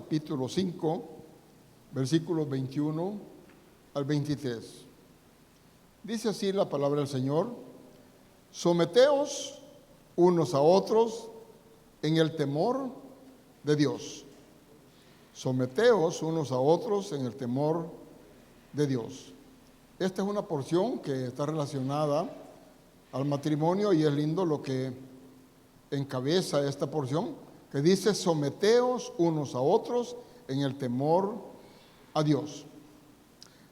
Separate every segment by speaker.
Speaker 1: capítulo 5, versículos 21 al 23. Dice así la palabra del Señor: someteos unos a otros en el temor de Dios. Someteos unos a otros en el temor de Dios. Esta es una porción que está relacionada al matrimonio y es lindo lo que encabeza esta porción, que dice: someteos unos a otros en el temor a Dios.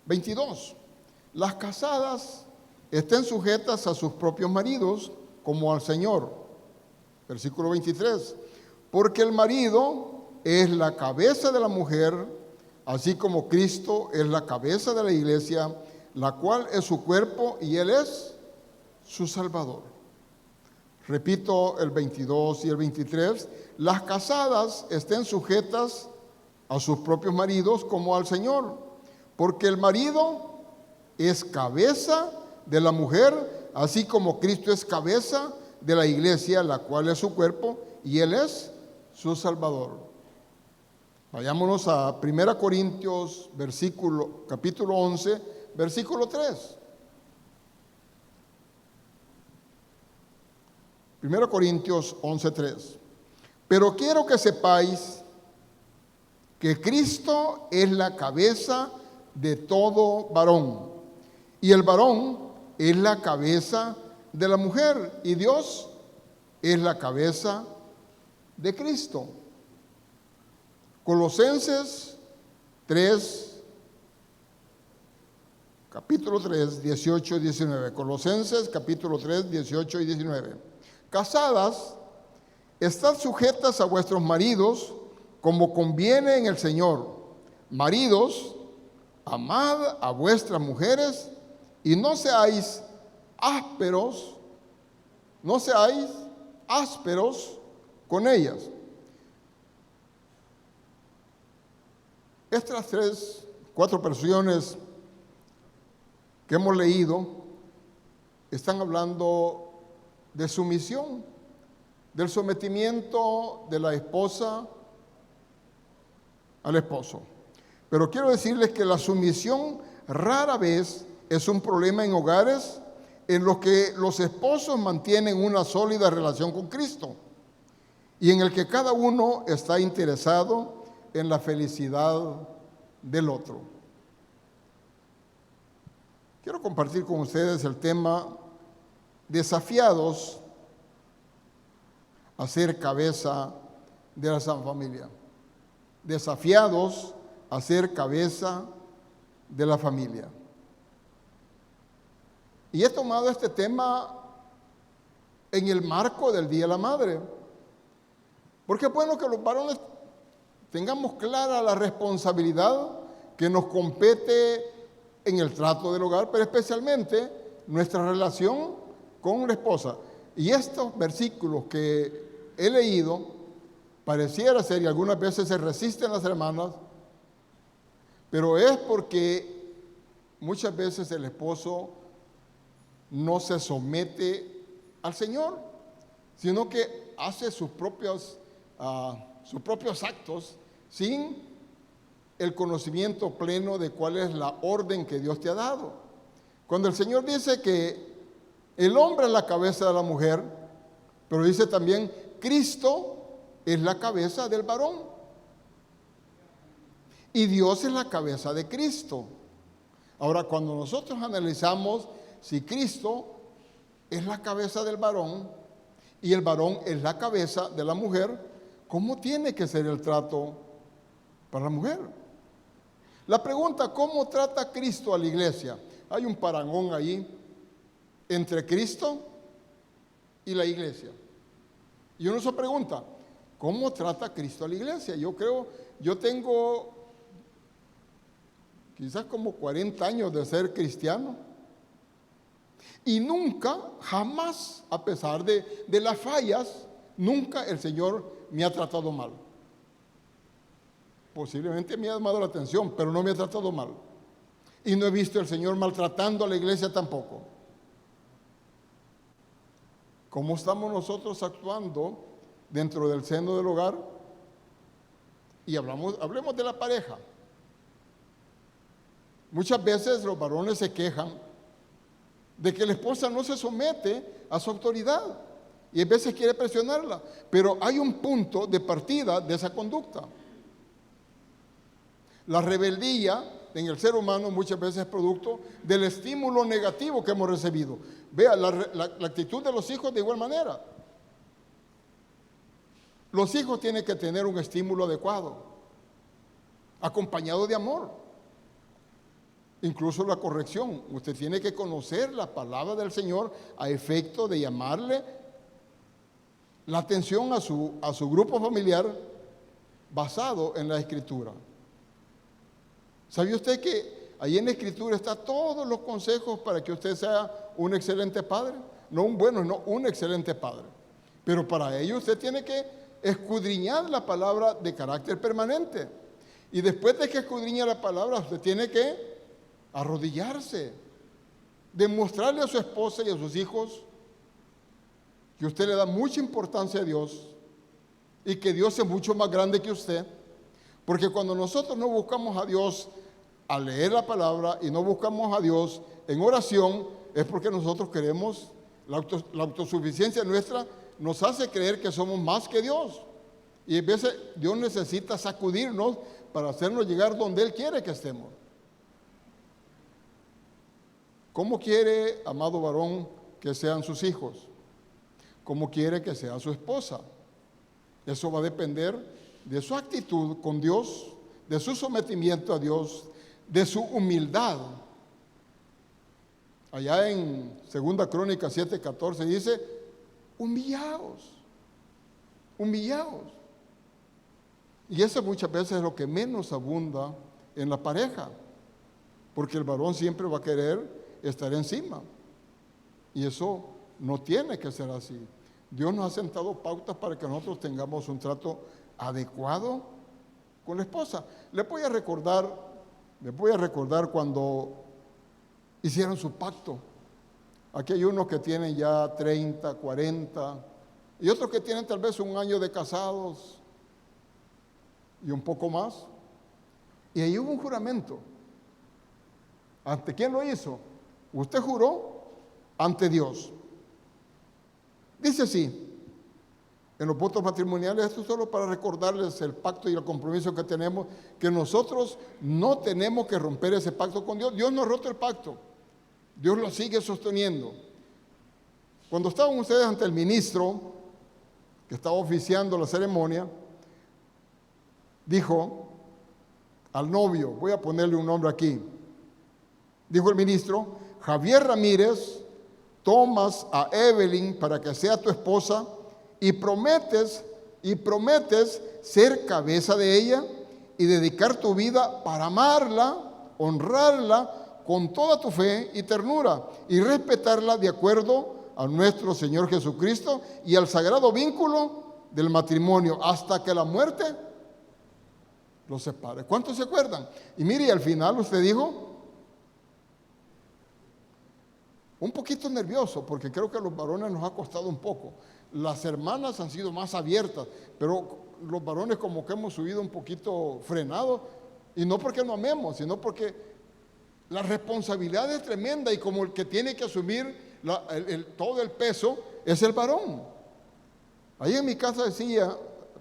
Speaker 1: 22. Las casadas estén sujetas a sus propios maridos como al Señor. Versículo 23. Porque el marido es la cabeza de la mujer, así como Cristo es la cabeza de la iglesia, la cual es su cuerpo y Él es su Salvador. Repito el 22 y el 23. Las casadas estén sujetas a sus propios maridos como al Señor, porque el marido es cabeza de la mujer, así como Cristo es cabeza de la iglesia, la cual es su cuerpo y Él es su Salvador. Vayámonos a 1 Corintios, capítulo 11, versículo 3. 1 Corintios 11, 3. Pero quiero que sepáis que Cristo es la cabeza de todo varón, y el varón es la cabeza de la mujer, y Dios es la cabeza de Cristo. Colosenses 3, capítulo 3, 18 y 19. Colosenses capítulo 3, 18 y 19. Casadas, estad sujetas a vuestros maridos como conviene en el Señor. Maridos, amad a vuestras mujeres y no seáis ásperos con ellas. Estas 4 versiones que hemos leído están hablando de sumisión, del sometimiento de la esposa al esposo. Pero quiero decirles que la sumisión rara vez es un problema en hogares en los que los esposos mantienen una sólida relación con Cristo y en el que cada uno está interesado en la felicidad del otro. Quiero compartir con ustedes el tema: desafiados a ser cabeza de la San Familia. Desafiados a ser cabeza de la familia. Y he tomado este tema en el marco del Día de la Madre, porque es bueno que los varones tengamos clara la responsabilidad que nos compete en el trato del hogar, pero especialmente nuestra relación con la esposa. Y estos versículos que he leído, pareciera ser, y algunas veces se resisten las hermanas, pero es porque muchas veces el esposo no se somete al Señor, sino que hace sus propios actos sin el conocimiento pleno de cuál es la orden que Dios te ha dado. Cuando el Señor dice que el hombre es la cabeza de la mujer, pero dice también Cristo es la cabeza del varón y Dios es la cabeza de Cristo. Ahora, cuando nosotros analizamos si Cristo es la cabeza del varón y el varón es la cabeza de la mujer, ¿cómo tiene que ser el trato para la mujer? La pregunta: ¿cómo trata Cristo a la iglesia? Hay un parangón ahí entre Cristo y la iglesia. Y uno se pregunta: ¿cómo trata Cristo a la iglesia? Yo tengo quizás como 40 años de ser cristiano y nunca, jamás, a pesar de las fallas, nunca el Señor me ha tratado mal. Posiblemente me ha llamado la atención, pero no me ha tratado mal. Y no he visto al Señor maltratando a la iglesia tampoco. ¿Cómo estamos nosotros actuando dentro del seno del hogar? Y hablemos de la pareja. Muchas veces los varones se quejan de que la esposa no se somete a su autoridad y a veces quiere presionarla, pero hay un punto de partida de esa conducta. La rebeldía en el ser humano muchas veces es producto del estímulo negativo que hemos recibido. Vea, la actitud de los hijos de igual manera. Los hijos tienen que tener un estímulo adecuado, acompañado de amor. Incluso la corrección. Usted tiene que conocer la palabra del Señor a efecto de llamarle la atención a su grupo familiar basado en la Escritura. ¿Sabía usted que ahí en la Escritura están todos los consejos para que usted sea un excelente padre? No un bueno, no un excelente padre. Pero para ello usted tiene que escudriñar la palabra de carácter permanente. Y después de que escudriña la palabra, usted tiene que arrodillarse, demostrarle a su esposa y a sus hijos que usted le da mucha importancia a Dios y que Dios es mucho más grande que usted. Porque cuando nosotros no buscamos a Dios al leer la palabra y no buscamos a Dios en oración, es porque nosotros queremos, la autosuficiencia nuestra nos hace creer que somos más que Dios. Y a veces Dios necesita sacudirnos para hacernos llegar donde Él quiere que estemos. ¿Cómo quiere, amado varón, que sean sus hijos? ¿Cómo quiere que sea su esposa? Eso va a depender de su actitud con Dios, de su sometimiento a Dios, de su humildad. Allá en 2 Crónicas 7:14 dice, humillaos. Y eso muchas veces es lo que menos abunda en la pareja, porque el varón siempre va a querer estar encima. Y eso no tiene que ser así. Dios nos ha sentado pautas para que nosotros tengamos un trato adecuado con la esposa. Les voy a recordar cuando hicieron su pacto. Aquí hay unos que tienen ya 30, 40 y otros que tienen tal vez un año de casados y un poco más. Y ahí hubo un juramento. ¿Ante quién lo hizo? Usted juró ante Dios. Dice así, en los votos matrimoniales, esto es solo para recordarles el pacto y el compromiso que tenemos, que nosotros no tenemos que romper ese pacto con Dios. Dios no ha roto el pacto, Dios lo sigue sosteniendo. Cuando estaban ustedes ante el ministro que estaba oficiando la ceremonia, dijo al novio, voy a ponerle un nombre aquí, dijo el ministro, Javier Ramírez, tomas a Evelyn para que sea tu esposa y prometes ser cabeza de ella y dedicar tu vida para amarla, honrarla con toda tu fe y ternura y respetarla de acuerdo a nuestro Señor Jesucristo y al sagrado vínculo del matrimonio hasta que la muerte los separe. ¿Cuántos se acuerdan? Y mire, al final usted dijo, un poquito nervioso, porque creo que a los varones nos ha costado un poco. Las hermanas han sido más abiertas, pero los varones como que hemos subido un poquito frenados, y no porque no amemos, sino porque la responsabilidad es tremenda y como el que tiene que asumir todo el peso es el varón. Ahí en mi casa decía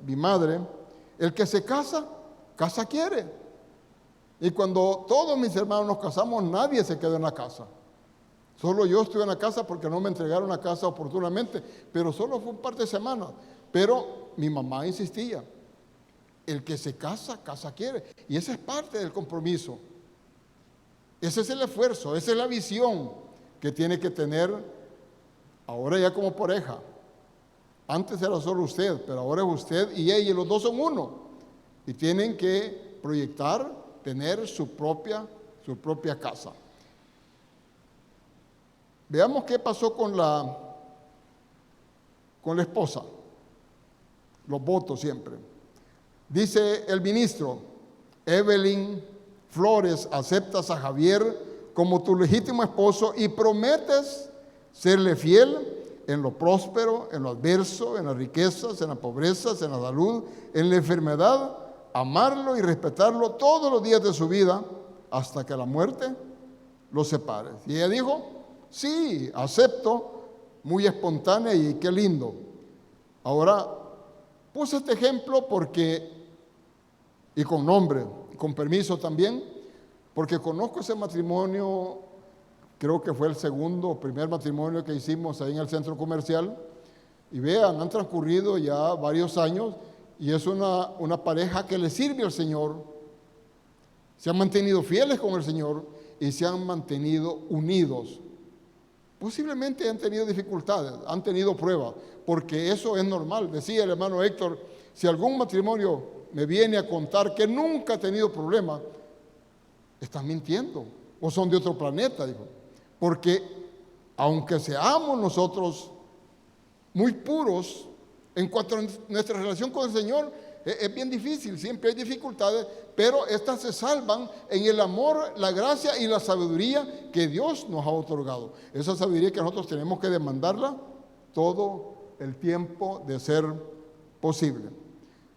Speaker 1: mi madre, el que se casa, casa quiere. Y cuando todos mis hermanos nos casamos, nadie se quedó en la casa. Solo yo estuve en la casa porque no me entregaron la casa oportunamente, pero solo fue un par de semanas. Pero mi mamá insistía, el que se casa, casa quiere. Y esa es parte del compromiso. Ese es el esfuerzo, esa es la visión que tiene que tener ahora ya como pareja. Antes era solo usted, pero ahora es usted y ella, y los dos son uno. Y tienen que proyectar, tener su propia casa. Veamos qué pasó con la esposa. Los votos siempre. Dice el ministro, Evelyn Flores, aceptas a Javier como tu legítimo esposo y prometes serle fiel en lo próspero, en lo adverso, en las riquezas, en las pobrezas, en la salud, en la enfermedad, amarlo y respetarlo todos los días de su vida hasta que la muerte los separe. Y ella dijo, sí, acepto, muy espontánea y qué lindo. Ahora, puse este ejemplo porque, y con nombre, con permiso también, porque conozco ese matrimonio, creo que fue el segundo o primer matrimonio que hicimos ahí en el centro comercial, y vean, han transcurrido ya varios años, y es una pareja que le sirve al Señor, se han mantenido fieles con el Señor y se han mantenido unidos. Posiblemente han tenido dificultades, han tenido pruebas, porque eso es normal. Decía el hermano Héctor, si algún matrimonio me viene a contar que nunca ha tenido problemas, están mintiendo o son de otro planeta, dijo. Porque aunque seamos nosotros muy puros en cuanto a nuestra relación con el Señor, es bien difícil, siempre hay dificultades, pero estas se salvan en el amor, la gracia y la sabiduría que Dios nos ha otorgado. Esa sabiduría que nosotros tenemos que demandarla todo el tiempo de ser posible.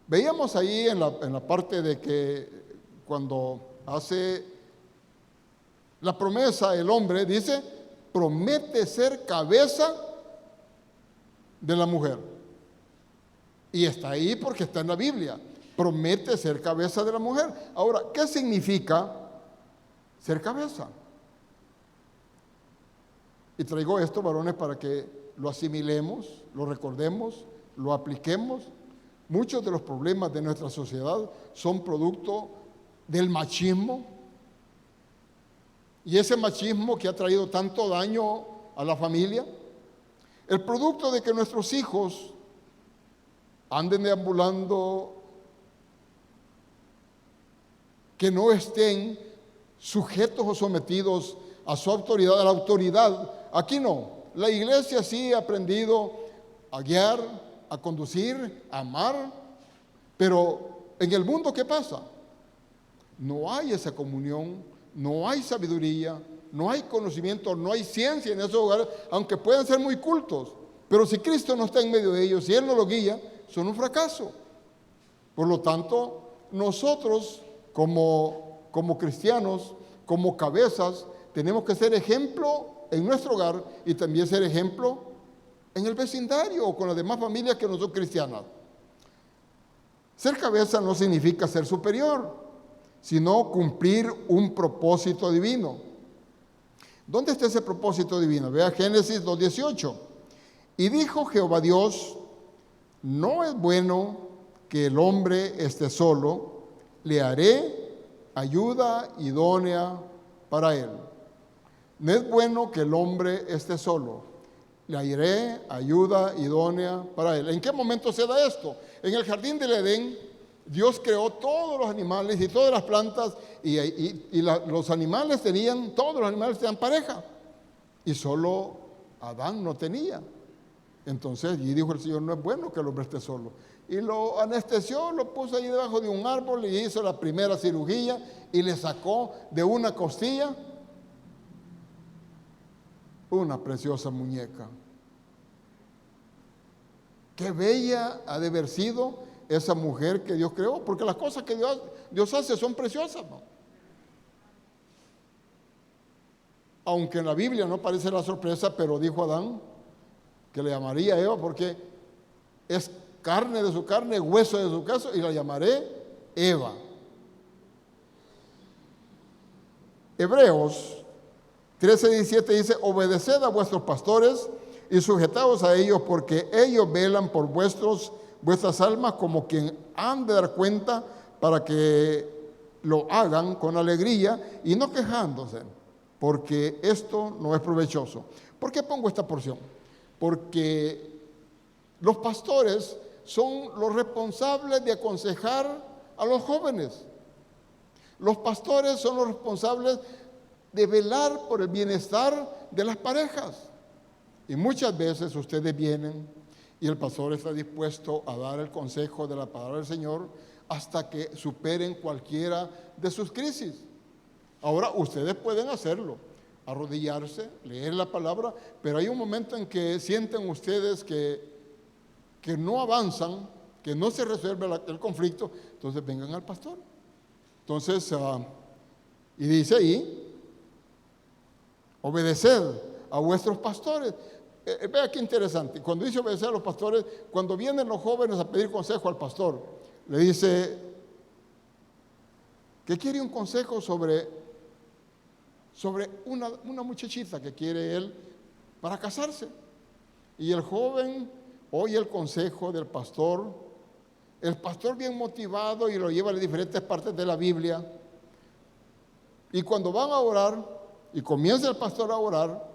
Speaker 1: Veíamos ahí en la parte de que cuando hace la promesa el hombre, dice, promete ser cabeza de la mujer. Y está ahí porque está en la Biblia. Promete ser cabeza de la mujer. Ahora, ¿qué significa ser cabeza? Y traigo esto, varones, para que lo asimilemos, lo recordemos, lo apliquemos. Muchos de los problemas de nuestra sociedad son producto del machismo. Y ese machismo que ha traído tanto daño a la familia, el producto de que nuestros hijos anden deambulando, que no estén sujetos o sometidos a su autoridad, a la autoridad. Aquí no. La iglesia sí ha aprendido a guiar, a conducir, a amar, pero en el mundo, ¿qué pasa? No hay esa comunión, no hay sabiduría, no hay conocimiento, no hay ciencia en esos hogares, aunque puedan ser muy cultos. Pero si Cristo no está en medio de ellos, si Él no los guía, son un fracaso. Por lo tanto, nosotros como cristianos, como cabezas, tenemos que ser ejemplo en nuestro hogar y también ser ejemplo en el vecindario o con las demás familias que no son cristianas. Ser cabeza no significa ser superior, sino cumplir un propósito divino. ¿Dónde está ese propósito divino? Vea Génesis 2:18. Y dijo Jehová Dios, no es bueno que el hombre esté solo, le haré ayuda idónea para él. No es bueno que el hombre esté solo, le haré ayuda idónea para él. ¿En qué momento se da esto? En el jardín del Edén, Dios creó todos los animales y todas las plantas los animales todos los animales tenían pareja y solo Adán no tenía. Entonces, y dijo el Señor, no es bueno que el hombre esté solo. Y lo anestesió, lo puso ahí debajo de un árbol y hizo la primera cirugía y le sacó de una costilla una preciosa muñeca. Qué bella ha de haber sido esa mujer que Dios creó, porque las cosas que Dios hace son preciosas, ¿no? Aunque en la Biblia no parece la sorpresa, pero dijo Adán que le llamaría Eva porque es carne de su carne, hueso de su hueso, y la llamaré Eva. Hebreos 13:17 dice, obedeced a vuestros pastores y sujetaos a ellos, porque ellos velan por vuestras almas como quien han de dar cuenta, para que lo hagan con alegría y no quejándose, porque esto no es provechoso. ¿Por qué pongo esta porción? Porque los pastores son los responsables de aconsejar a los jóvenes. Los pastores son los responsables de velar por el bienestar de las parejas. Y muchas veces ustedes vienen y el pastor está dispuesto a dar el consejo de la palabra del Señor hasta que superen cualquiera de sus crisis. Ahora, ustedes pueden hacerlo, arrodillarse, leer la palabra, pero hay un momento en que sienten ustedes que no avanzan que no se resuelve el conflicto, entonces vengan al pastor. Entonces, y dice ahí, obedeced a vuestros pastores. Vea qué interesante, cuando dice obedecer a los pastores, cuando vienen los jóvenes a pedir consejo al pastor, le dice que quiere un consejo sobre una muchachita que quiere él para casarse. Y el joven oye el consejo del pastor, el pastor bien motivado y lo lleva a las diferentes partes de la Biblia. Y cuando van a orar, y comienza el pastor a orar,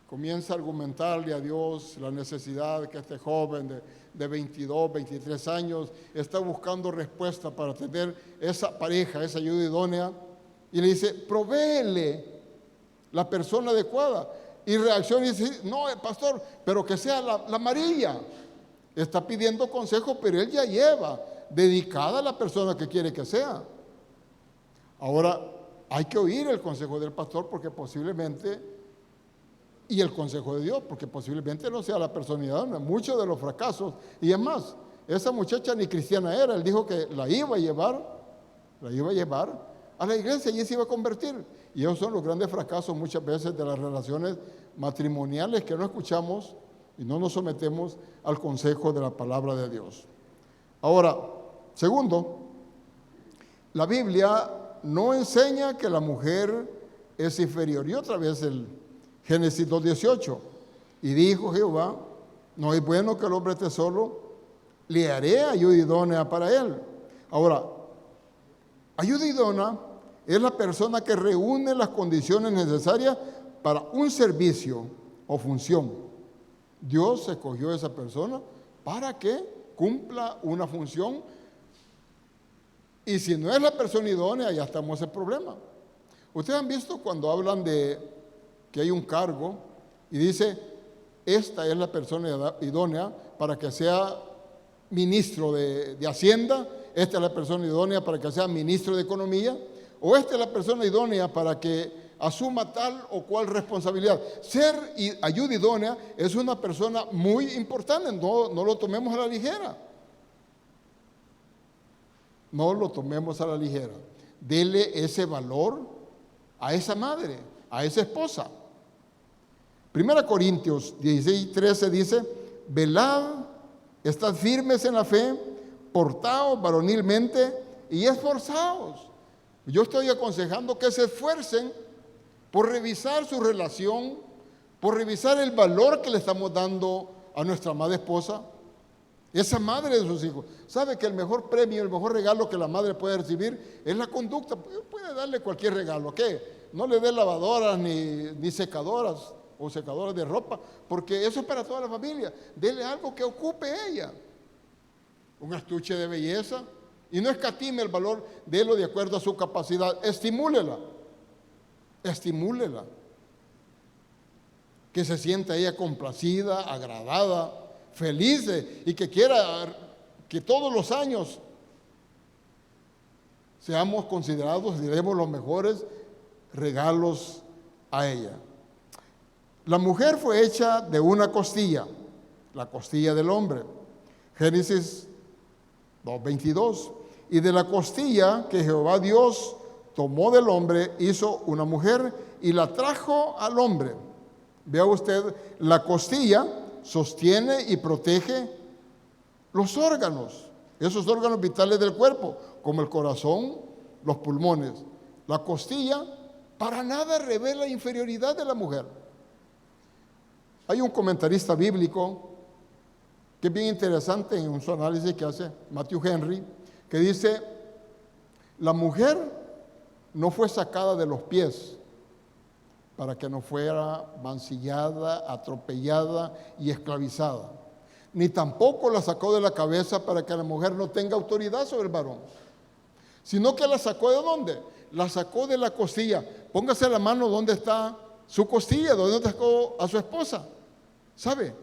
Speaker 1: comienza a argumentarle a Dios la necesidad que este joven de 22, 23 años está buscando respuesta para tener esa pareja, esa ayuda idónea. Y le dice, provéele la persona adecuada. Y reacciona y dice, no, pastor, pero que sea la amarilla. Está pidiendo consejo, pero él ya lleva dedicada a la persona que quiere que sea. Ahora, hay que oír el consejo del pastor porque posiblemente, y el consejo de Dios, porque posiblemente no sea la personalidad, muchos de los fracasos. Y es más, esa muchacha ni cristiana era, él dijo que la iba a llevar a la iglesia y se iba a convertir. Y esos son los grandes fracasos muchas veces de las relaciones matrimoniales, que no escuchamos y no nos sometemos al consejo de la palabra de Dios. Ahora, segundo, la Biblia no enseña que la mujer es inferior. Y otra vez el Génesis 2:18. Y dijo Jehová, no es bueno que el hombre esté solo, le haré ayuda idónea para él. Ahora, ayuda idónea es la persona que reúne las condiciones necesarias para un servicio o función. Dios escogió a esa persona para que cumpla una función. Y si no es la persona idónea, ya estamos en problema. Ustedes han visto cuando hablan de que hay un cargo y dice, esta es la persona idónea para que sea ministro de Hacienda, esta es la persona idónea para que sea ministro de Economía, o esta es la persona idónea para que asuma tal o cual responsabilidad. Ser ayuda idónea es una persona muy importante, no lo tomemos a la ligera. No lo tomemos a la ligera. Dele ese valor a esa madre, a esa esposa. 1 Corintios 16:13 dice, velad, estad firmes en la fe, portaos varonilmente y esforzaos. Yo estoy aconsejando que se esfuercen por revisar su relación, por revisar el valor que le estamos dando a nuestra amada esposa, esa madre de sus hijos. ¿Sabe que el mejor premio, el mejor regalo que la madre puede recibir es la conducta? Puede darle cualquier regalo, ¿qué? No le dé lavadoras ni secadoras o secadoras de ropa, porque eso es para toda la familia. Dele algo que ocupe ella. Un estuche de belleza. Y no escatime el valor, délo de acuerdo a su capacidad. Estimúlela. Que se sienta ella complacida, agradada, feliz y que quiera que todos los años seamos considerados y demos los mejores regalos a ella. La mujer fue hecha de una costilla, la costilla del hombre. Génesis 2:22. Y de la costilla que Jehová Dios tomó del hombre, hizo una mujer y la trajo al hombre. Vea usted, la costilla sostiene y protege los órganos, esos órganos vitales del cuerpo, como el corazón, los pulmones. La costilla para nada revela inferioridad de la mujer. Hay un comentarista bíblico que es bien interesante en su análisis que hace Matthew Henry, que dice, la mujer no fue sacada de los pies para que no fuera mancillada, atropellada y esclavizada, ni tampoco la sacó de la cabeza para que la mujer no tenga autoridad sobre el varón, sino que la sacó ¿de dónde? La sacó de la costilla. Póngase la mano donde está su costilla, donde sacó a su esposa. ¿Sabe?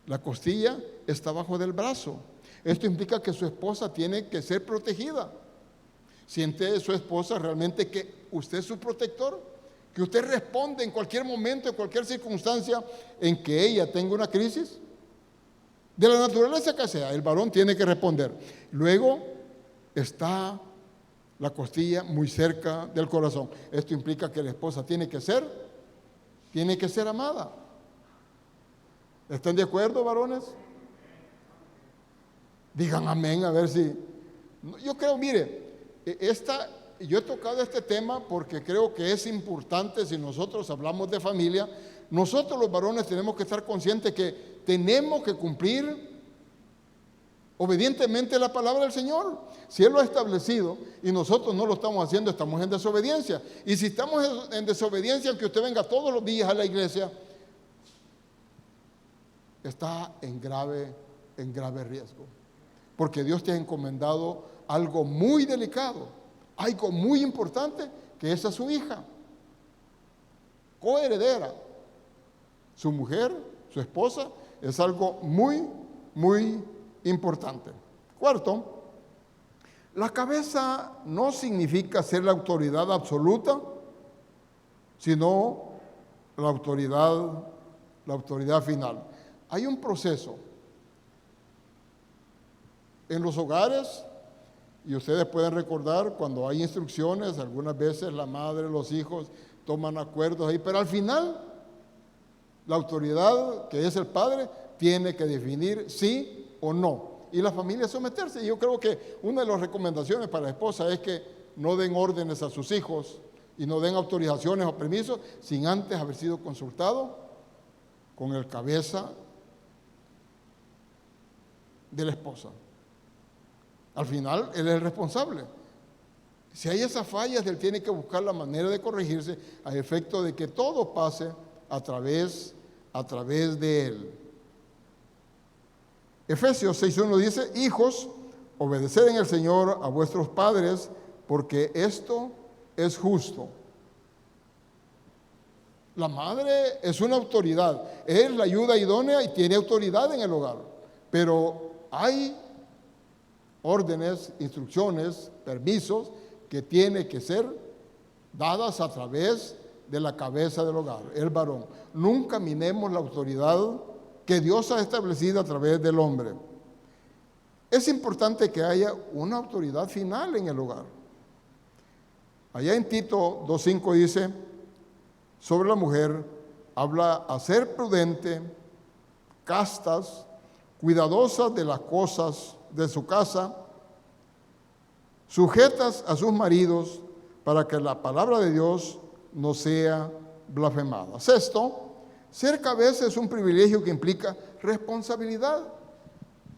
Speaker 1: La costilla está bajo del brazo. Esto implica que su esposa tiene que ser protegida. ¿Siente su esposa realmente que usted es su protector? Que usted responde en cualquier momento, en cualquier circunstancia en que ella tenga una crisis. de la naturaleza que sea, el varón tiene que responder. Luego está la costilla muy cerca del corazón. Esto implica que la esposa tiene que ser amada. ¿Están de acuerdo, varones? Digan amén, a ver si... Yo creo, mire, yo he tocado este tema porque creo que es importante. Si nosotros hablamos de familia, nosotros los varones tenemos que estar conscientes que tenemos que cumplir obedientemente la palabra del Señor. Si Él lo ha establecido y nosotros no lo estamos haciendo, estamos en desobediencia. Y si estamos en desobediencia, aunque usted venga todos los días a la iglesia, está en grave riesgo. Porque Dios te ha encomendado algo muy delicado, algo muy importante, que es a su hija, coheredera. Su mujer, su esposa, es algo muy, muy importante. Cuarto, la cabeza no significa ser la autoridad absoluta, sino la autoridad final. Hay un proceso en los hogares, y ustedes pueden recordar cuando hay instrucciones, algunas veces la madre, los hijos toman acuerdos ahí, pero al final la autoridad, que es el padre, tiene que definir sí o no, y la familia someterse. Y yo creo que una de las recomendaciones para la esposa es que no den órdenes a sus hijos y no den autorizaciones o permisos sin antes haber sido consultado con el cabeza de la esposa. Al final, él es el responsable. Si hay esas fallas, él tiene que buscar la manera de corregirse a efecto de que todo pase a través de él. Efesios 6:1 dice: hijos, obedeced en el Señor a vuestros padres, porque esto es justo. La madre es una autoridad, es la ayuda idónea y tiene autoridad en el hogar, pero hay órdenes, instrucciones, permisos que tienen que ser dadas a través de la cabeza del hogar, el varón. Nunca minemos la autoridad que Dios ha establecido a través del hombre. Es importante que haya una autoridad final en el hogar. Allá en Tito 2:5 dice, sobre la mujer, habla a ser prudente, castas, cuidadosas de las cosas de su casa, sujetas a sus maridos, para que la palabra de Dios no sea blasfemada. Sexto, ser cabeza es un privilegio que implica responsabilidad.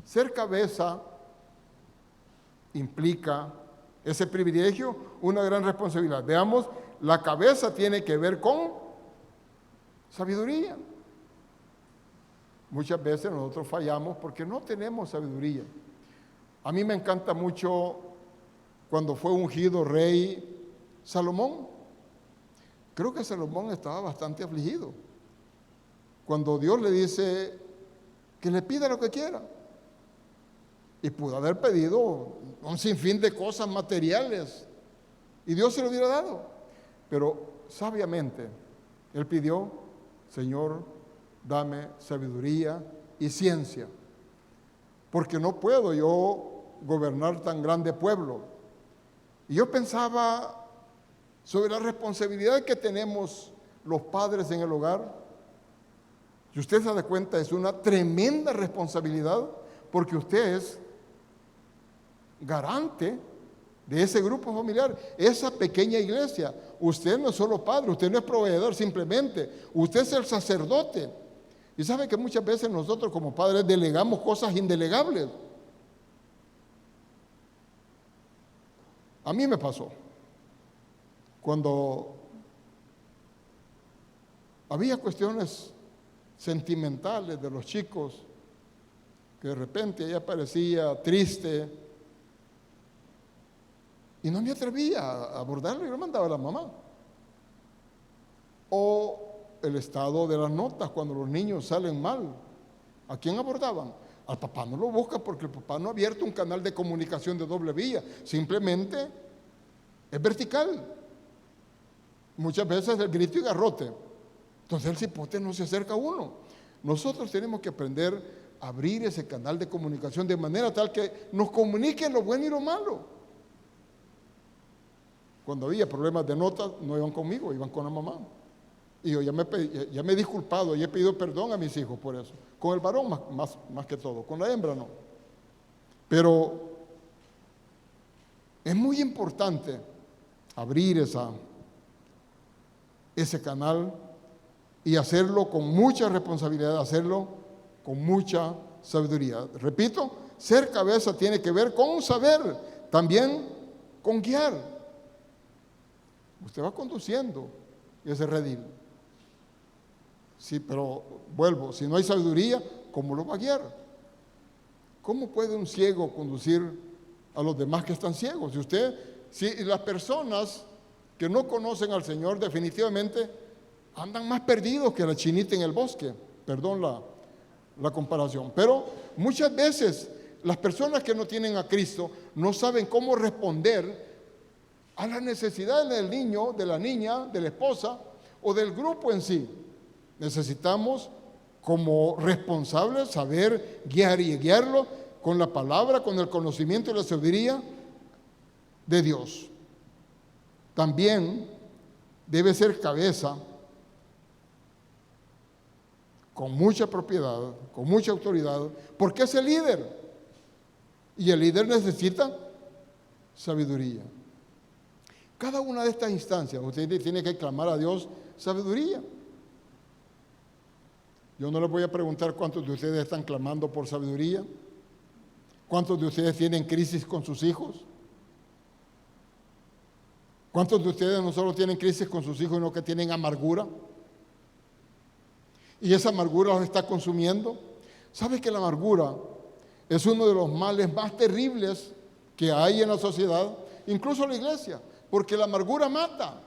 Speaker 1: Ser cabeza implica ese privilegio, una gran responsabilidad. Veamos, la cabeza tiene que ver con sabiduría. Muchas veces nosotros fallamos porque no tenemos sabiduría. A mí me encanta mucho cuando fue ungido rey Salomón. Creo que Salomón estaba bastante afligido cuando Dios le dice que le pida lo que quiera. Y pudo haber pedido un sinfín de cosas materiales y Dios se lo hubiera dado. Pero sabiamente él pidió: Señor, dame sabiduría y ciencia, porque no puedo yo gobernar tan grande pueblo. Y yo pensaba sobre la responsabilidad que tenemos los padres en el hogar. Y usted se da cuenta, es una tremenda responsabilidad, porque usted es garante de ese grupo familiar, esa pequeña iglesia. Usted no es solo padre, usted no es proveedor simplemente, usted es el sacerdote. Y sabe que muchas veces nosotros como padres delegamos cosas indelegables. A mí me pasó cuando había cuestiones sentimentales de los chicos, que de repente ella parecía triste y no me atrevía a abordarlo, y lo mandaba a la mamá. O el estado de las notas cuando los niños salen mal, ¿a quién abordaban? Al papá. No lo busca porque el papá no ha abierto un canal de comunicación de doble vía, simplemente es vertical. Muchas veces el grito y garrote. Entonces el cipote no se acerca a uno. Nosotros tenemos que aprender abrir ese canal de comunicación de manera tal que nos comuniquen lo bueno y lo malo. Cuando había problemas de notas, no iban conmigo, iban con la mamá. Y yo ya me he disculpado y he pedido perdón a mis hijos por eso. Con el varón más que todo, con la hembra no. Pero es muy importante abrir ese canal y hacerlo con mucha responsabilidad, hacerlo con mucha sabiduría. Repito, ser cabeza tiene que ver con saber, también con guiar. Usted va conduciendo ese redil. Sí, pero vuelvo, si no hay sabiduría, ¿cómo lo va a guiar? ¿Cómo puede un ciego conducir a los demás que están ciegos? Si las personas que no conocen al Señor definitivamente andan más perdidos que la chinita en el bosque. Perdón la comparación. Pero muchas veces las personas que no tienen a Cristo no saben cómo responder a las necesidades del niño, de la niña, de la esposa o del grupo en sí. Necesitamos como responsables saber guiar y guiarlo con la palabra, con el conocimiento y la sabiduría de Dios. También debe ser cabeza con mucha propiedad, con mucha autoridad, porque es el líder. Y el líder necesita sabiduría. Cada una de estas instancias, usted tiene que clamar a Dios sabiduría. Yo no les voy a preguntar cuántos de ustedes están clamando por sabiduría. ¿Cuántos de ustedes tienen crisis con sus hijos? ¿Cuántos de ustedes no solo tienen crisis con sus hijos, sino que tienen amargura? Y esa amargura los está consumiendo. ¿Sabe que la amargura es uno de los males más terribles que hay en la sociedad, incluso en la iglesia? Porque la amargura mata.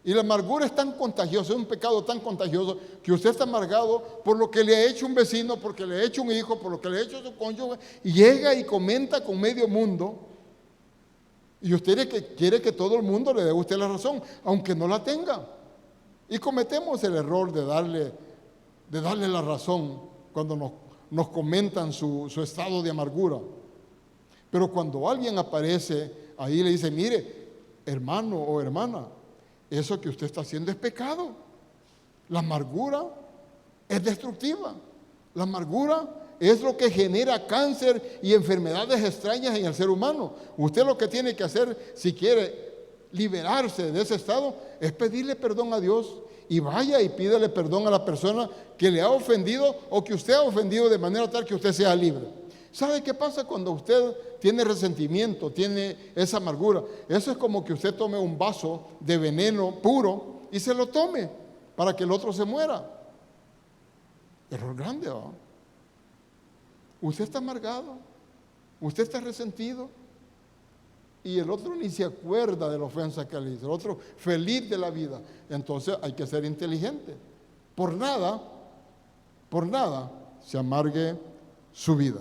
Speaker 1: Y la amargura es tan contagiosa, es un pecado tan contagioso, que usted está amargado por lo que le ha hecho un vecino, porque le ha hecho un hijo, por lo que le ha hecho su cónyuge, y llega y comenta con medio mundo. Y usted quiere que todo el mundo le dé a usted la razón, aunque no la tenga. Y cometemos el error de darle la razón cuando nos comentan su estado de amargura. Pero cuando alguien aparece ahí y le dice, mire, hermano o hermana, eso que usted está haciendo es pecado. La amargura es destructiva. La amargura es lo que genera cáncer y enfermedades extrañas en el ser humano. Usted lo que tiene que hacer, si quiere liberarse de ese estado, es pedirle perdón a Dios y vaya y pídale perdón a la persona que le ha ofendido o que usted ha ofendido de manera tal que usted sea libre. ¿Sabe qué pasa cuando usted tiene resentimiento, tiene esa amargura? Eso es como que usted tome un vaso de veneno puro y se lo tome para que el otro se muera. Error grande, ¿no? Usted está amargado, usted está resentido y el otro ni se acuerda de la ofensa que le hizo, el otro feliz de la vida. Entonces hay que ser inteligente. Por nada se amargue su vida.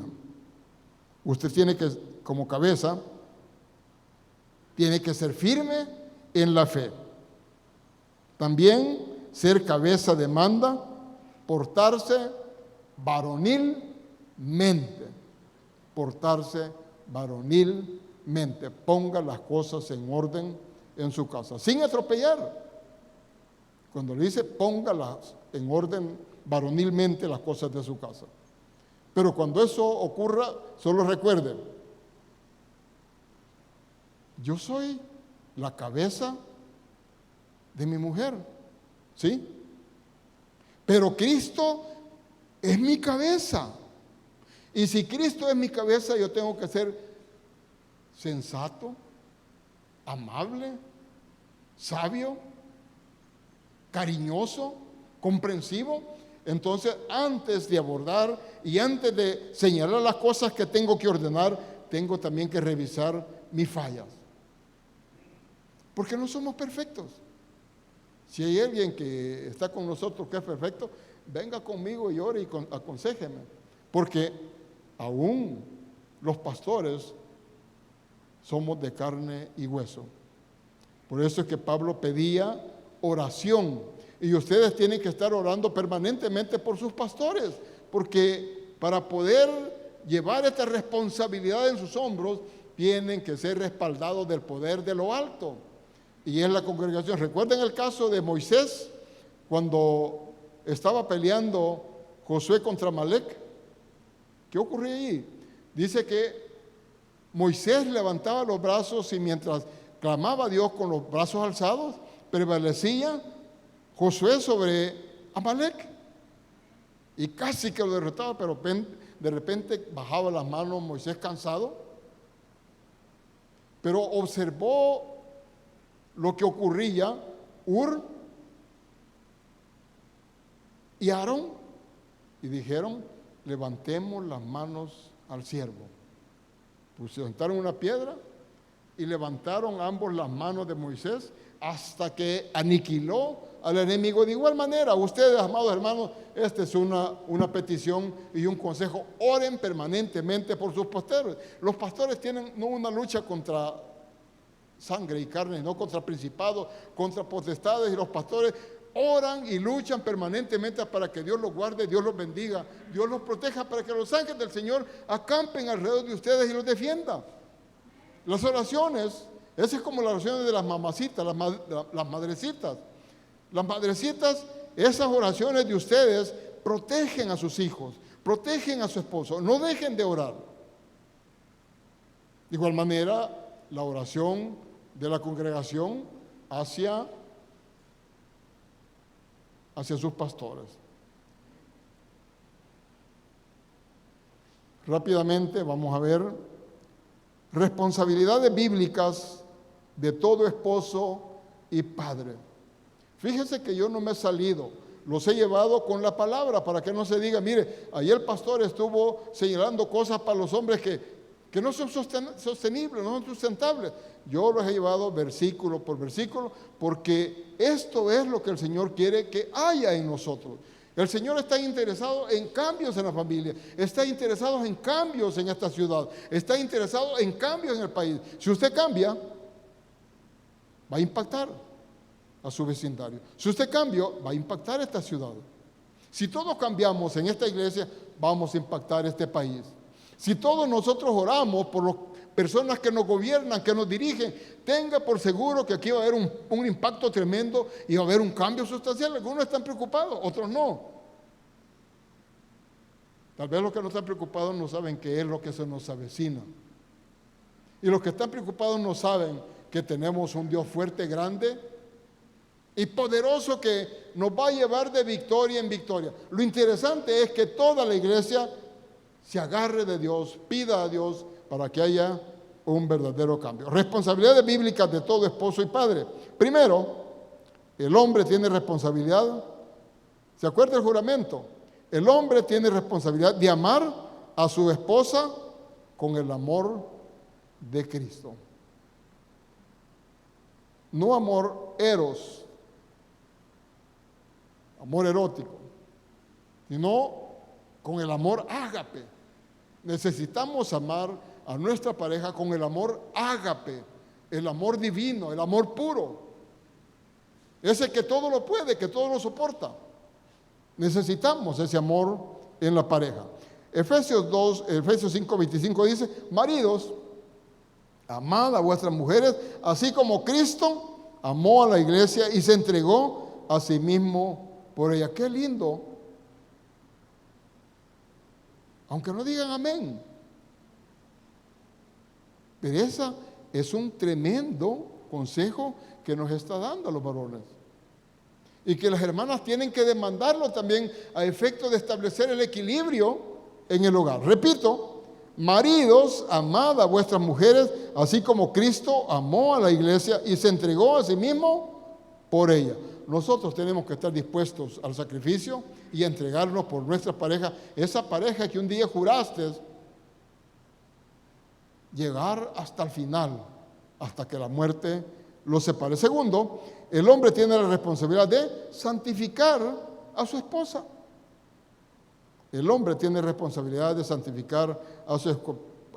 Speaker 1: Usted tiene que, como cabeza, tiene que ser firme en la fe. También ser cabeza demanda portarse varonilmente. Portarse varonilmente. Ponga las cosas en orden en su casa, sin atropellar. Cuando le dice póngalas en orden varonilmente las cosas de su casa. Pero cuando eso ocurra, solo recuerde, yo soy la cabeza de mi mujer, ¿sí? Pero Cristo es mi cabeza. Y si Cristo es mi cabeza, yo tengo que ser sensato, amable, sabio, cariñoso, comprensivo. Entonces, antes de abordar y antes de señalar las cosas que tengo que ordenar, tengo también que revisar mis fallas. Porque no somos perfectos. Si hay alguien que está con nosotros que es perfecto, venga conmigo y ore y aconséjeme. Porque aún los pastores somos de carne y hueso. Por eso es que Pablo pedía oración. Y ustedes tienen que estar orando permanentemente por sus pastores, porque para poder llevar esta responsabilidad en sus hombros, tienen que ser respaldados del poder de lo alto. Y es la congregación. ¿Recuerden el caso de Moisés cuando estaba peleando Josué contra Amalek? ¿Qué ocurrió allí? Dice que Moisés levantaba los brazos y mientras clamaba a Dios con los brazos alzados, prevalecía Josué sobre Amalek y casi que lo derrotaba, pero de repente bajaba las manos Moisés cansado, pero observó lo que ocurría Hur y Aarón y dijeron: levantemos las manos al siervo. Pues sentaron una piedra y levantaron ambos las manos de Moisés hasta que aniquiló al enemigo. De igual manera, ustedes, amados hermanos, esta es una petición y un consejo: oren permanentemente por sus pastores. Los pastores tienen no una lucha contra sangre y carne, no contra principados, contra potestades, y los pastores oran y luchan permanentemente para que Dios los guarde, Dios los bendiga, Dios los proteja, para que los ángeles del Señor acampen alrededor de ustedes y los defiendan. Las oraciones, esa es como las oraciones de las mamacitas, las madrecitas. Las madrecitas, esas oraciones de ustedes protegen a sus hijos, protegen a su esposo, no dejen de orar. De igual manera, la oración de la congregación hacia sus pastores. Rápidamente vamos a ver responsabilidades bíblicas de todo esposo y padre. Fíjese que yo no me he salido, los he llevado con la palabra para que no se diga: mire, ahí el pastor estuvo señalando cosas para los hombres que no son sostenibles, no son sustentables. Yo los he llevado versículo por versículo, porque esto es lo que el Señor quiere que haya en nosotros. El Señor está interesado en cambios en la familia, está interesado en cambios en esta ciudad, está interesado en cambios en el país. Si usted cambia, va a impactar a su vecindario. Si usted cambia, va a impactar esta ciudad. Si todos cambiamos en esta iglesia, vamos a impactar este país. Si todos nosotros oramos por las personas que nos gobiernan, que nos dirigen, tenga por seguro que aquí va a haber un impacto tremendo y va a haber un cambio sustancial. Algunos están preocupados, otros no. Tal vez los que no están preocupados no saben qué es lo que se nos avecina. Y los que están preocupados no saben que tenemos un Dios fuerte, grande y poderoso, que nos va a llevar de victoria en victoria. Lo interesante es que toda la iglesia se agarre de Dios, pida a Dios para que haya un verdadero cambio. Responsabilidades bíblicas de todo esposo y padre. Primero, el hombre tiene responsabilidad. ¿Se acuerda el juramento? El hombre tiene responsabilidad de amar a su esposa con el amor de Cristo. No amor eros, amor erótico, sino con el amor ágape. Necesitamos amar a nuestra pareja con el amor ágape, el amor divino, el amor puro. Ese que todo lo puede, que todo lo soporta. Necesitamos ese amor en la pareja. Efesios 5:25 dice: maridos, amad a vuestras mujeres, así como Cristo amó a la iglesia y se entregó a sí mismo por ella. Qué lindo. Aunque no digan amén. Pero ese es un tremendo consejo que nos está dando a los varones. Y que las hermanas tienen que demandarlo también a efecto de establecer el equilibrio en el hogar. Repito: maridos, amad a vuestras mujeres, así como Cristo amó a la iglesia y se entregó a sí mismo por ella. Nosotros tenemos que estar dispuestos al sacrificio y entregarnos por nuestra pareja, esa pareja que un día juraste llegar hasta el final, hasta que la muerte los separe. Segundo, el hombre tiene la responsabilidad de santificar a su esposa. El hombre tiene responsabilidad de santificar a su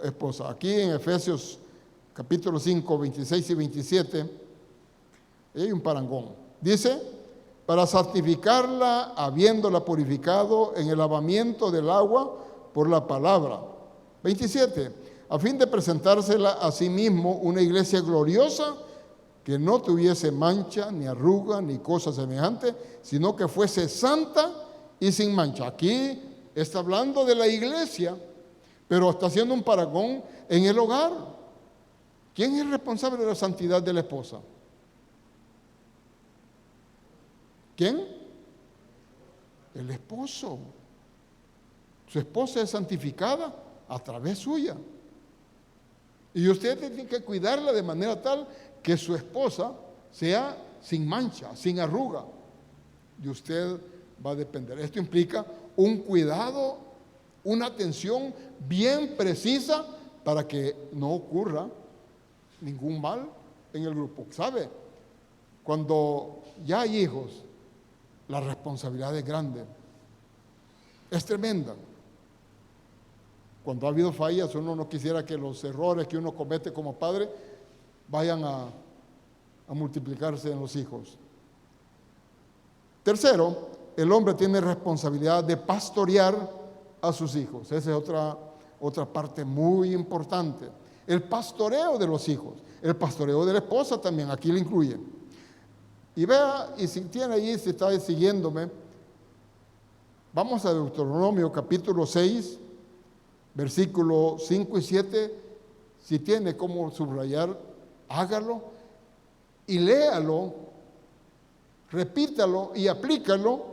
Speaker 1: esposa. Aquí en Efesios capítulo 5, 26 y 27, hay un parangón. Dice: para santificarla, habiéndola purificado en el lavamiento del agua por la palabra. 27. A fin de presentársela a sí mismo una iglesia gloriosa, que no tuviese mancha, ni arruga, ni cosa semejante, sino que fuese santa y sin mancha. Aquí está hablando de la iglesia, pero está haciendo un paragón en el hogar. ¿Quién es el responsable de la santidad de la esposa? ¿Quién? El esposo. Su esposa es santificada a través suya. Y usted tiene que cuidarla de manera tal que su esposa sea sin mancha, sin arruga. Y usted va a depender. Esto implica un cuidado, una atención bien precisa para que no ocurra ningún mal en el grupo. ¿Sabe? Cuando ya hay hijos, la responsabilidad es grande. Es tremenda. Cuando ha habido fallas, uno no quisiera que los errores que uno comete como padre vayan a multiplicarse en los hijos. Tercero, el hombre tiene responsabilidad de pastorear a sus hijos. Esa es otra parte muy importante. El pastoreo de los hijos, el pastoreo de la esposa también, aquí lo incluye. Y vea, y si tiene ahí, si está siguiéndome, vamos a Deuteronomio capítulo 6, versículos 5 y 7, si tiene cómo subrayar, hágalo y léalo, repítalo y aplícalo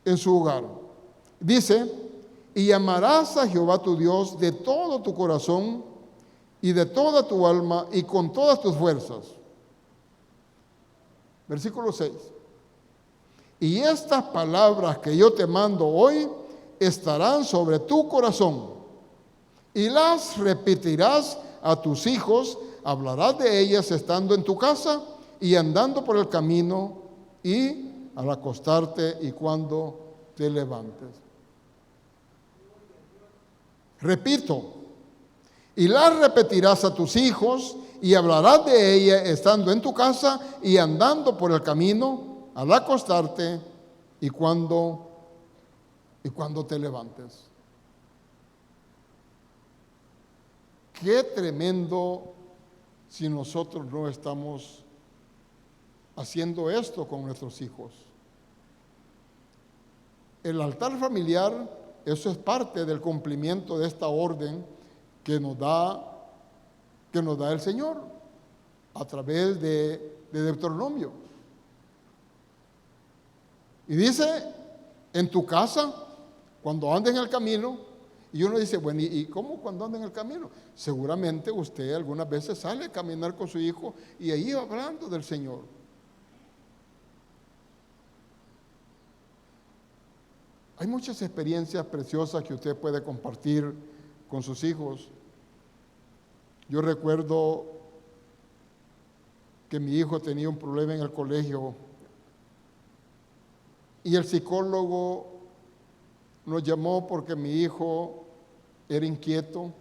Speaker 1: en su hogar. Dice, y amarás a Jehová tu Dios de todo tu corazón y de toda tu alma y con todas tus fuerzas. Versículo 6. Y estas palabras que yo te mando hoy estarán sobre tu corazón y las repetirás a tus hijos, hablarás de ellas estando en tu casa y andando por el camino y al acostarte y cuando te levantes. Repito, y las repetirás a tus hijos y hablarás de ellas estando en tu casa y andando por el camino al acostarte y cuando te levantes. Qué tremendo si nosotros no estamos haciendo esto con nuestros hijos. El altar familiar, eso es parte del cumplimiento de esta orden que nos da el Señor a través de Deuteronomio. Y dice, en tu casa, cuando andes en el camino, y uno dice, bueno, ¿y cómo cuando anda en el camino? Seguramente usted algunas veces sale a caminar con su hijo y ahí va hablando del Señor. Hay muchas experiencias preciosas que usted puede compartir con sus hijos. Yo recuerdo que mi hijo tenía un problema en el colegio y el psicólogo nos llamó porque mi hijo era inquieto,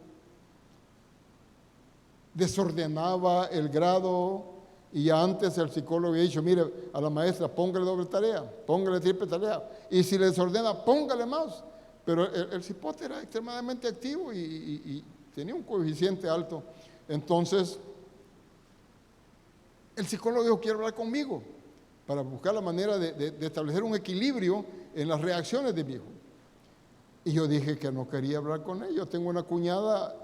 Speaker 1: desordenaba el grado y ya antes el psicólogo había dicho, mire, a la maestra póngale doble tarea, póngale triple tarea y si le desordena, póngale más. Pero el cipote era extremadamente activo y tenía un coeficiente alto. Entonces, el psicólogo dijo, quiero hablar conmigo para buscar la manera de establecer un equilibrio en las reacciones de mi hijo. Y yo dije que no quería hablar con él. Yo tenía una cuñada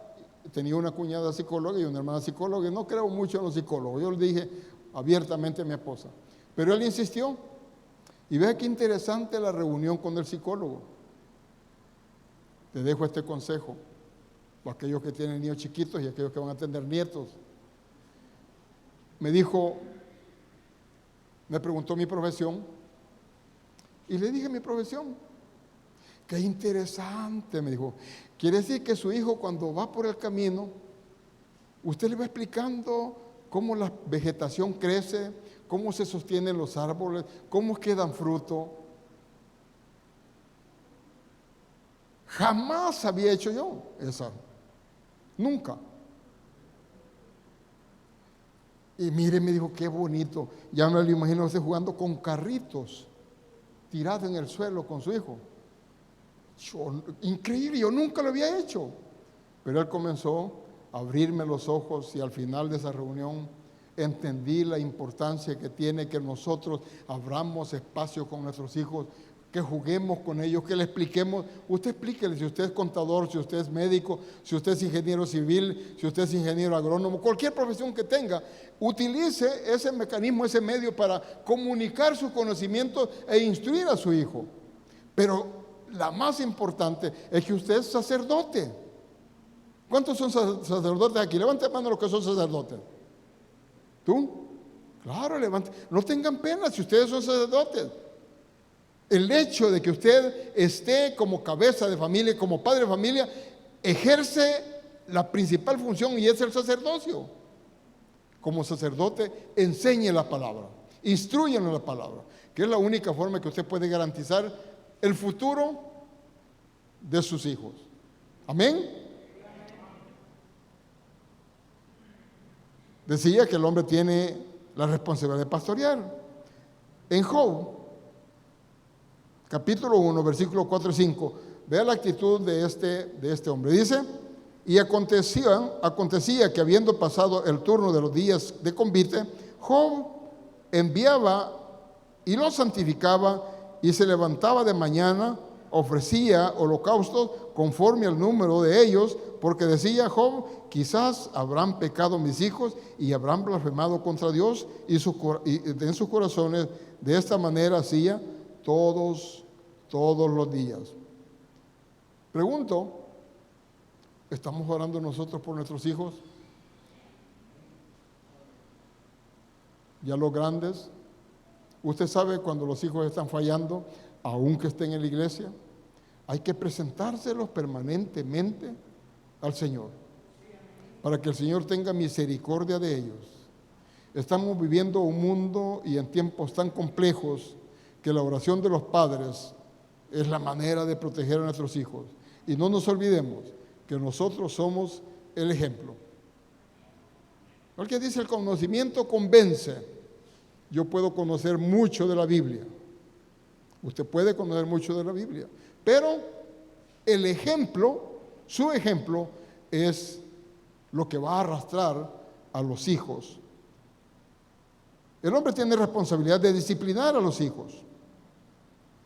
Speaker 1: psicóloga y una hermana psicóloga, y no creo mucho en los psicólogos. Yo le dije abiertamente a mi esposa. Pero él insistió. Y vea qué interesante la reunión con el psicólogo. Te dejo este consejo, para aquellos que tienen niños chiquitos y aquellos que van a tener nietos. Me preguntó mi profesión, y le dije mi profesión. Qué interesante, me dijo. Quiere decir que su hijo cuando va por el camino, usted le va explicando cómo la vegetación crece, cómo se sostienen los árboles, cómo quedan frutos. Jamás había hecho yo esa. Nunca. Y mire, me dijo, qué bonito. Ya me lo imagino usted jugando con carritos, tirado en el suelo con su hijo. Increíble, yo nunca lo había hecho. Pero él comenzó a abrirme los ojos y al final de esa reunión entendí la importancia que tiene que nosotros abramos espacio con nuestros hijos, que juguemos con ellos, que le expliquemos. Usted explíquele, si usted es contador, si usted es médico, si usted es ingeniero civil, si usted es ingeniero agrónomo, cualquier profesión que tenga, utilice ese mecanismo, ese medio para comunicar sus conocimientos e instruir a su hijo. Pero la más importante es que usted es sacerdote. ¿Cuántos son sacerdotes aquí? Levante la mano los que son sacerdotes. ¿Tú? Claro, levante. No tengan pena si ustedes son sacerdotes. El hecho de que usted esté como cabeza de familia, como padre de familia, ejerce la principal función y es el sacerdocio. Como sacerdote, enseñe la palabra, instruyan la palabra, que es la única forma que usted puede garantizar el futuro de sus hijos. Amén. Decía que el hombre tiene la responsabilidad de pastorear. En Job, capítulo 1, versículos 4 y 5, vea la actitud de este hombre. Dice, y acontecía que habiendo pasado el turno de los días de convite, Job enviaba y los santificaba y se levantaba de mañana, ofrecía holocaustos conforme al número de ellos, porque decía Job, quizás habrán pecado mis hijos y habrán blasfemado contra Dios y en sus corazones. De esta manera hacía todos los días. Pregunto, ¿estamos orando nosotros por nuestros hijos? Ya los grandes. Usted sabe cuando los hijos están fallando, aunque estén en la iglesia, hay que presentárselos permanentemente al Señor, para que el Señor tenga misericordia de ellos. Estamos viviendo un mundo y en tiempos tan complejos que la oración de los padres es la manera de proteger a nuestros hijos. Y no nos olvidemos que nosotros somos el ejemplo. Porque dice, el conocimiento convence. Yo puedo conocer mucho de la Biblia. Usted puede conocer mucho de la Biblia. Pero el ejemplo, su ejemplo, es lo que va a arrastrar a los hijos. El hombre tiene responsabilidad de disciplinar a los hijos.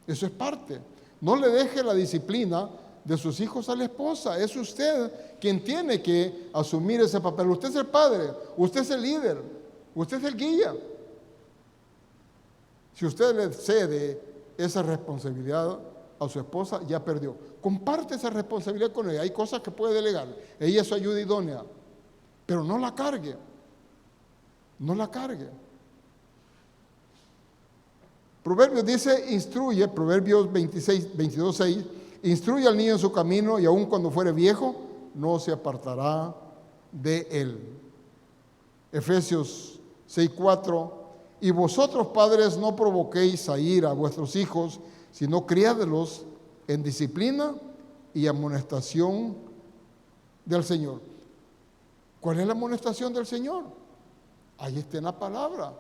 Speaker 1: Eso es parte. No le deje la disciplina de sus hijos a la esposa. Es usted quien tiene que asumir ese papel. Usted es el padre, usted es el líder, usted es el guía. Si usted le cede esa responsabilidad a su esposa, ya perdió. Comparte esa responsabilidad con ella. Hay cosas que puede delegar. Ella es su ayuda idónea, pero no la cargue. No la cargue. Proverbios dice, instruye, Proverbios 22:6, instruye al niño en su camino y aun cuando fuere viejo, no se apartará de él. Efesios 6:4, y vosotros padres no provoquéis a ira a vuestros hijos, sino criádlos en disciplina y amonestación del Señor. ¿Cuál es la amonestación del Señor? Ahí está en la palabra.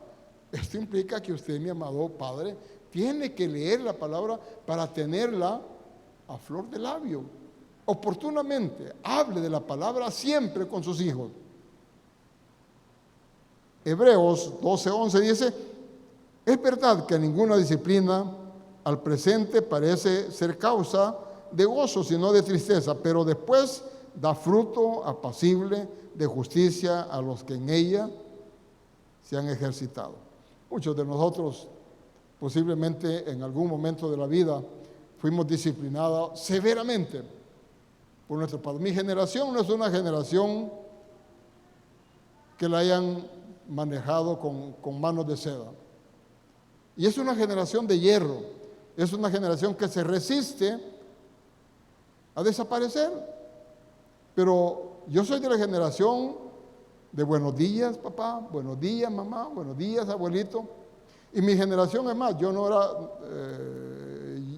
Speaker 1: Esto implica que usted, mi amado padre, tiene que leer la palabra para tenerla a flor de labio. Oportunamente, hable de la palabra siempre con sus hijos. Hebreos 12:11 dice, es verdad que ninguna disciplina al presente parece ser causa de gozo, sino de tristeza, pero después da fruto apacible de justicia a los que en ella se han ejercitado. Muchos de nosotros posiblemente en algún momento de la vida fuimos disciplinados severamente por nuestros padres. Mi generación no es una generación que la hayan manejado con manos de seda. Y es una generación de hierro. Es una generación que se resiste a desaparecer. Pero yo soy de la generación de buenos días, papá, buenos días, mamá, buenos días, abuelito. Y mi generación, es más, yo no era,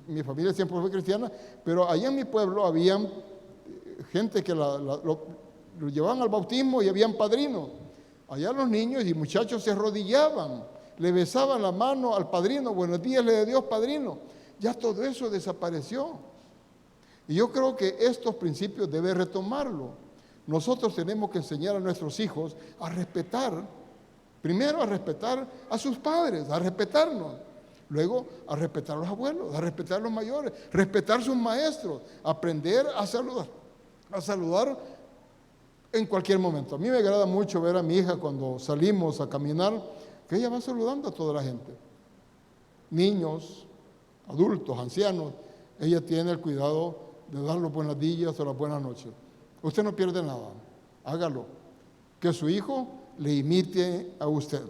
Speaker 1: mi familia siempre fue cristiana, pero allá en mi pueblo habían gente que lo llevaban al bautismo y habían padrinos. Allá los niños y muchachos se arrodillaban, le besaban la mano al padrino, buenos días le de Dios, padrino. Ya todo eso desapareció. Y yo creo que estos principios debe retomarlo. Nosotros tenemos que enseñar a nuestros hijos a respetar, primero a respetar a sus padres, a respetarnos. Luego a respetar a los abuelos, a respetar a los mayores, respetar a sus maestros, aprender a saludar en cualquier momento. A mí me agrada mucho ver a mi hija cuando salimos a caminar, que ella va saludando a toda la gente. Niños, adultos, ancianos, ella tiene el cuidado de dar los buenos días o las buenas noches. Usted no pierde nada, hágalo. Que su hijo le imite a usted.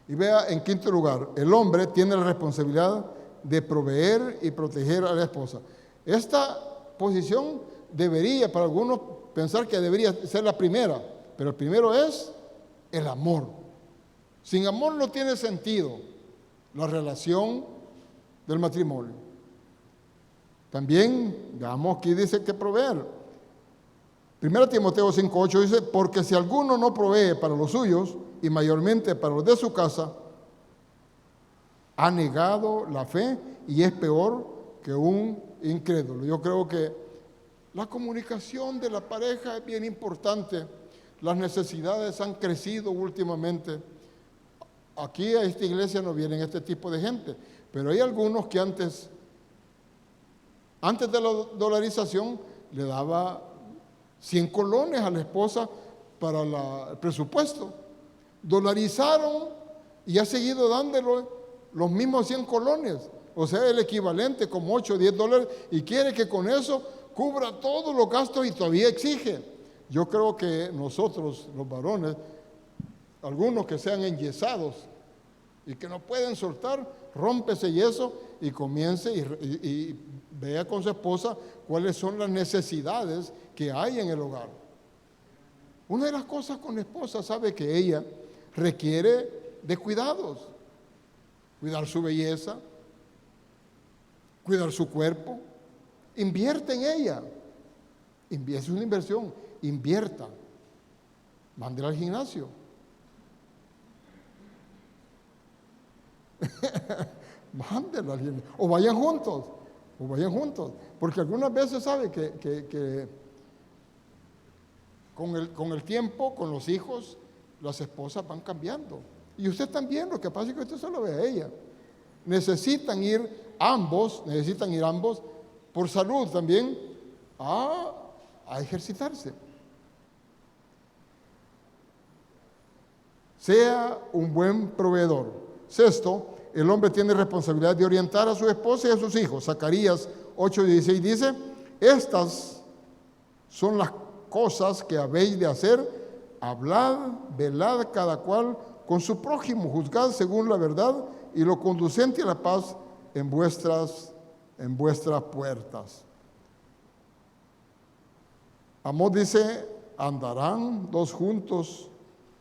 Speaker 1: Y vea, en quinto lugar, el hombre tiene la responsabilidad de proveer y proteger a la esposa. Esta posición debería, para algunos, pensar que debería ser la primera, pero el primero es el amor. Sin amor no tiene sentido la relación del matrimonio. También, veamos, aquí dice que proveer. 1 Timoteo 5:8 dice, porque si alguno no provee para los suyos, y mayormente para los de su casa, ha negado la fe y es peor que un incrédulo. Yo creo que la comunicación de la pareja es bien importante. Las necesidades han crecido últimamente. Aquí a esta iglesia no vienen este tipo de gente, pero hay algunos que antes de la dolarización le daba 100 colones a la esposa para el presupuesto. Dolarizaron y ha seguido dándole los mismos 100 colones, o sea, el equivalente como 8 o 10 dólares, y quiere que con eso cubra todos los gastos y todavía exige. Yo creo que nosotros, los varones, algunos que sean enyesados y que no pueden soltar, rompe ese yeso y comience y vea con su esposa cuáles son las necesidades que hay en el hogar. Una de las cosas con la esposa, sabe que ella requiere de cuidados, cuidar su belleza, cuidar su cuerpo, invierte en ella, es una inversión, invierta, mándela al gimnasio. Mándela al gimnasio, o vayan juntos, porque algunas veces sabe que con el tiempo, con los hijos, las esposas van cambiando. Y usted también, lo que pasa es que usted solo ve a ella. Necesitan ir ambos por salud también a ejercitarse. Sea un buen proveedor. Sexto, el hombre tiene responsabilidad de orientar a su esposa y a sus hijos. Zacarías 8:16 dice, estas son las cosas que habéis de hacer, hablad, velad cada cual con su prójimo, juzgad según la verdad y lo conducente a la paz en vuestras puertas. Amós dice, ¿andarán dos juntos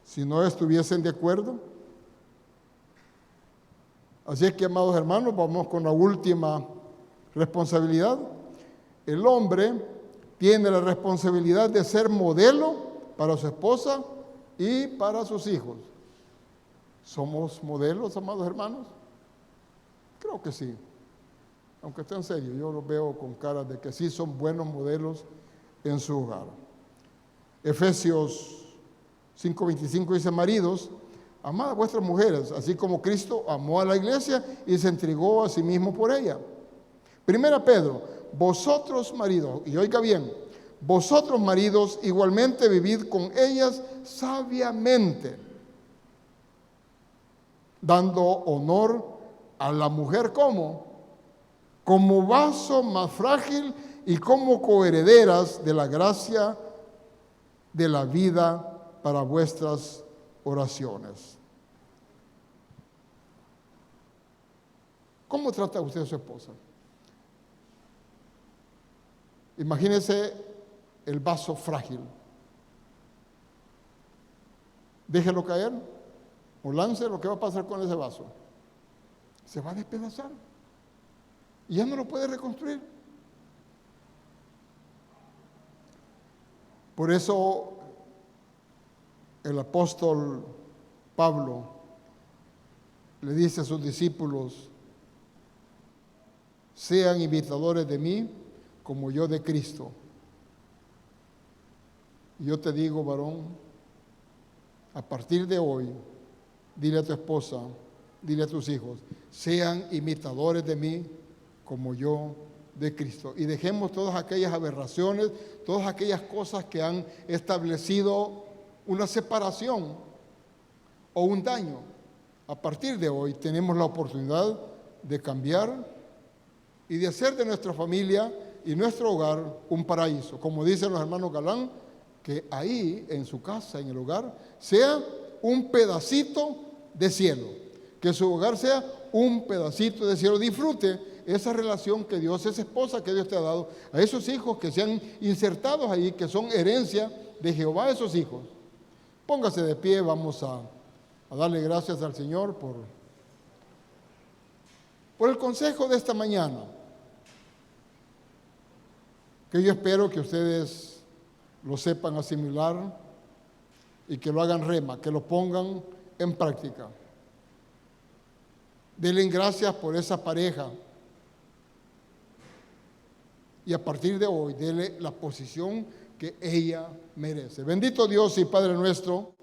Speaker 1: si no estuviesen de acuerdo? Así es que, amados hermanos, vamos con la última responsabilidad. El hombre tiene la responsabilidad de ser modelo para su esposa y para sus hijos. ¿Somos modelos, amados hermanos? Creo que sí. Aunque esté en serio, yo los veo con cara de que sí son buenos modelos en su hogar. Efesios 5:25 dice, maridos, amad a vuestras mujeres, así como Cristo amó a la iglesia y se entregó a sí mismo por ella. 1 Pedro, vosotros maridos, y oiga bien, vosotros maridos igualmente vivid con ellas sabiamente, dando honor a la mujer como vaso más frágil y como coherederas de la gracia de la vida para vuestras oraciones. ¿Cómo trata usted a su esposa? Imagínese el vaso frágil. Déjelo caer o lance, lo que va a pasar con ese vaso. Se va a despedazar y ya no lo puede reconstruir. Por eso el apóstol Pablo le dice a sus discípulos, sean imitadores de mí como yo de Cristo. Y yo te digo, varón, a partir de hoy, dile a tu esposa, dile a tus hijos, sean imitadores de mí como yo de Cristo. Y dejemos todas aquellas aberraciones, todas aquellas cosas que han establecido una separación o un daño. A partir de hoy tenemos la oportunidad de cambiar y de hacer de nuestra familia y nuestro hogar un paraíso. Como dicen los hermanos Galán, que ahí en su casa, en el hogar, sea un pedacito de cielo. Que su hogar sea un pedacito de cielo. Disfrute esa relación que Dios, esa esposa que Dios te ha dado, a esos hijos que se han insertado ahí, que son herencia de Jehová, esos hijos. Póngase de pie, vamos a darle gracias al Señor por el consejo de esta mañana, que yo espero que ustedes lo sepan asimilar y que lo hagan rema, que lo pongan en práctica. Denle gracias por esa pareja y a partir de hoy denle la posición que ella merece. Bendito Dios y Padre nuestro.